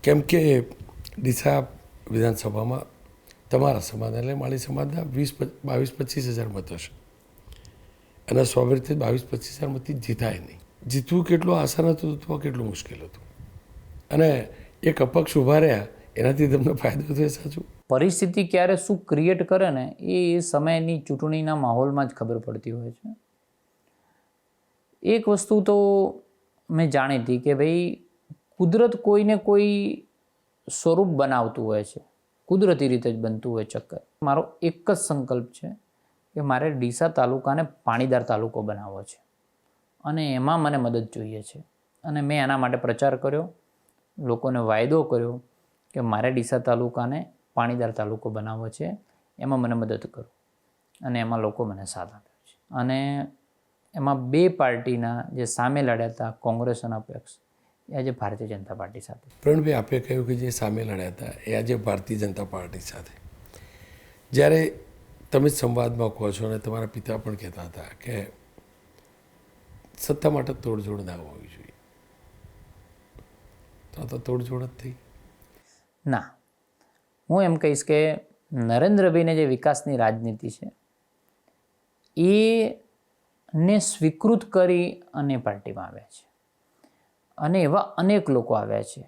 કેમ કે ડીસા વિધાનસભામાં તમારા સમાજ એટલે માળી સમાજના 22-25 હજાર મત હશે અને સ્વાભાવિક 22-25 હજાર મતથી જીતાય નહીં. જીતવું કેટલું આસાન હતું તો કેટલું મુશ્કેલ હતું અને એક અપક્ષ ઊભા રહ્યા એનાથી તમને ફાયદો થયો. સાચું, પરિસ્થિતિ ક્યારે શું ક્રિએટ કરે ને એ સમયની ચૂંટણીના માહોલમાં જ ખબર પડતી હોય છે. એક વસ્તુ તો મેં જાણી હતી કે ભાઈ કુદરત કોઈને કોઈ સ્વરૂપ બનાવતું હોય છે, કુદરતી રીતે જ બનતું હોય ચક્કર. મારો એક જ સંકલ્પ છે કે મારે ડીસા તાલુકાને પાણીદાર તાલુકો બનાવવો છે અને એમાં મને મદદ જોઈએ છે. અને મેં એના માટે પ્રચાર કર્યો, લોકોને વાયદો કર્યો કે મારે ડીસા તાલુકાને પાણીદાર તાલુકો બનાવવો છે, એમાં મને મદદ કરો. અને એમાં લોકો મને સાથ આપ્યો છે. અને એમાં 2 પાર્ટીના જે સામે લડ્યા હતા, કોંગ્રેસ અને અપક્ષ, એ આજે ભારતીય જનતા પાર્ટી સાથે. પ્રવીણભાઈ, આપે કહ્યું કે જે સામે લડ્યા હતા એ આજે ભારતીય જનતા પાર્ટી સાથે. જ્યારે તમે સંવાદમાં કહો છો અને તમારા પિતા પણ કહેતા હતા કે સત્તા માટે તોડજોડ ના હોવી જોઈએ, તો તોડજોડ જ થઈ. ના, હું એમ કહીશ કે નરેન્દ્રભાઈને જે વિકાસની રાજનીતિ છે એને સ્વીકૃત કરી અને પાર્ટીમાં આવ્યા છે અને એવા અનેક લોકો આવ્યા છે